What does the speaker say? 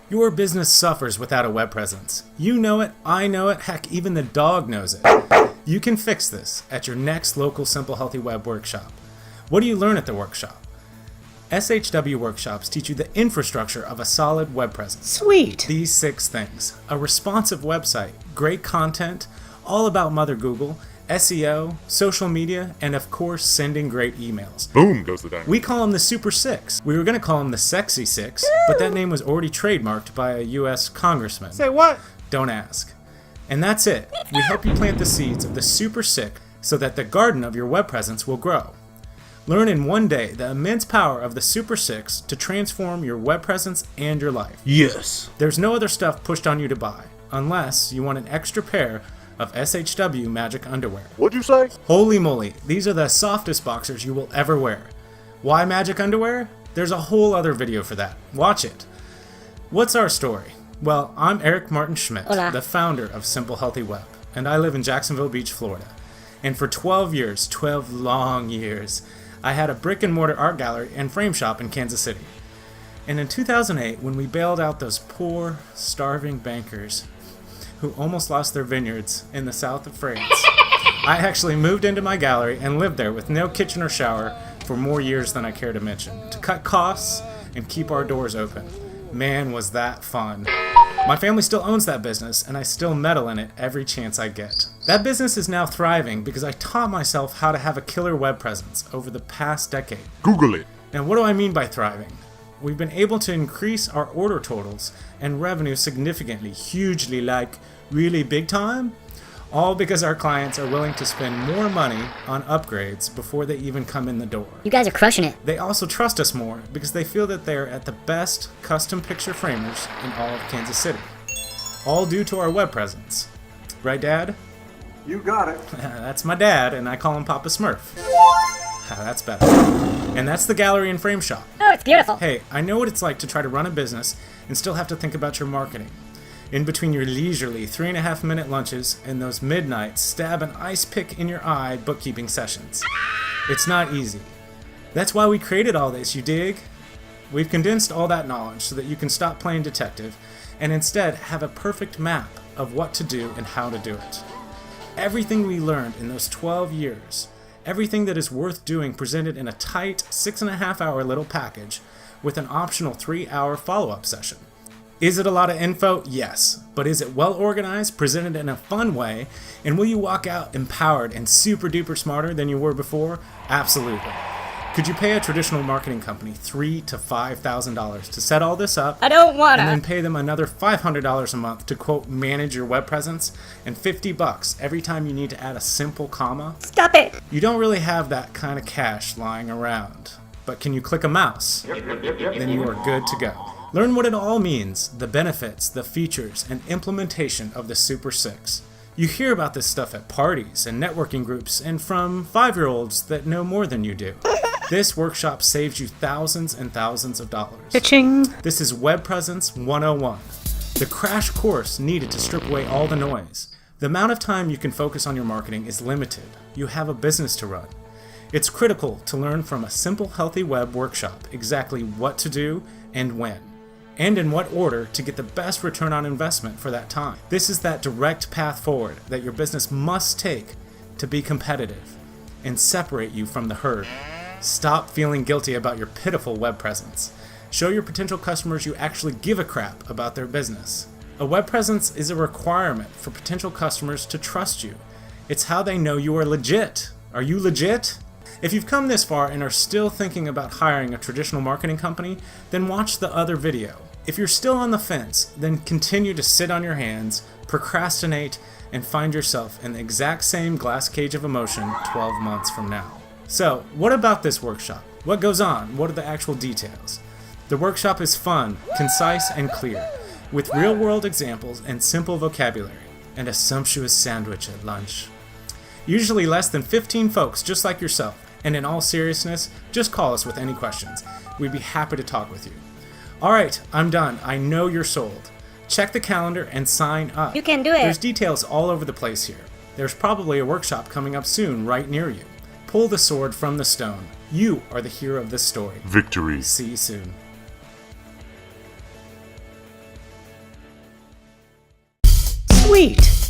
Your business suffers without a web presence. You know it, I know it, heck, even the dog knows it. You can fix this at your next local Simple Healthy Web workshop. What do you learn at the workshop? SHW workshops teach you the infrastructure of a solid web presence. Sweet! These 6 things: a responsive website, great content, all about Mother Google, SEO, social media, and of course, sending great emails. Boom goes the dynamite. We call them the Super 6. We were going to call them the Sexy 6, but that name was already trademarked by a U.S. congressman. Say what? Don't ask. And that's it. We help you plant the seeds of the Super 6 so that the garden of your web presence will grow. Learn in one day the immense power of the Super 6 to transform your web presence and your life. Yes. There's no other stuff pushed on you to buy, unless you want an extra pair of SHW magic underwear. What'd you say? Holy moly, these are the softest boxers you will ever wear. Why magic underwear? There's a whole other video for that. Watch it. What's our story? Well, I'm Eric Martin Schmidt, Hola. the founder of Simple Healthy Web, and I live in Jacksonville Beach, Florida. And for 12 years, 12 long years, I had a brick and mortar art gallery and frame shop in Kansas City. And in 2008, when we bailed out those poor, starving bankers who almost lost their vineyards in the south of France, I actually moved into my gallery and lived there with no kitchen or shower for more years than I care to mention, to cut costs and keep our doors open. Man, was that fun. My family still owns that business, and I still meddle in it every chance I get. That business is now thriving because I taught myself how to have a killer web presence over the past decade. Google it. And what do I mean by thriving? We've been able to increase our order totals and revenue significantly, hugely, like really big time, all because our clients are willing to spend more money on upgrades before they even come in the door. You guys are crushing it. They also trust us more because they feel that they're at the best custom picture framers in all of Kansas City. All due to our web presence. Right, Dad? You got it. That's my dad, and I call him Papa Smurf. That's better. And that's the gallery and frame shop. Oh, it's beautiful. Hey, I know what it's like to try to run a business and still have to think about your marketing. In between your leisurely 3.5-minute lunches and those midnight stab an ice pick in your eye bookkeeping sessions. It's not easy. That's why we created all this, you dig? We've condensed all that knowledge so that you can stop playing detective and instead have a perfect map of what to do and how to do it. Everything we learned in those 12 years, everything that is worth doing presented in a tight 6.5-hour little package with an optional 3-hour follow-up session. Is it a lot of info? Yes. But is it well organized, presented in a fun way, and will you walk out empowered and super duper smarter than you were before? Absolutely. Could you pay a traditional marketing company $3,000 to $5,000 to set all this up? I don't wanna. And then pay them another $500 a month to, quote, manage your web presence, and $50 every time you need to add a simple comma? Stop it. You don't really have that kind of cash lying around. But can you click a mouse? Then you are good to go. Learn what it all means, the benefits, the features, and implementation of the Super 6. You hear about this stuff at parties and networking groups and from 5-year-olds that know more than you do. This workshop saves you thousands and thousands of dollars. Cha-ching. This is Web Presence 101, the crash course needed to strip away all the noise. The amount of time you can focus on your marketing is limited. You have a business to run. It's critical to learn from a Simple Healthy Web workshop exactly what to do and when, and in what order to get the best return on investment for that time. This is that direct path forward that your business must take to be competitive and separate you from the herd. Stop feeling guilty about your pitiful web presence. Show your potential customers you actually give a crap about their business. A web presence is a requirement for potential customers to trust you. It's how they know you are legit. Are you legit? If you've come this far and are still thinking about hiring a traditional marketing company, then watch the other video. If you're still on the fence, then continue to sit on your hands, procrastinate, and find yourself in the exact same glass cage of emotion 12 months from now. So, what about this workshop? What goes on? What are the actual details? The workshop is fun, concise, and clear, with real-world examples and simple vocabulary, and a sumptuous sandwich at lunch. Usually less than 15 folks just like yourself, and in all seriousness, just call us with any questions. We'd be happy to talk with you. Alright, I'm done. I know you're sold. Check the calendar and sign up. You can do it. There's details all over the place here. There's probably a workshop coming up soon right near you. Pull the sword from the stone. You are the hero of this story. Victory. See you soon. Sweet!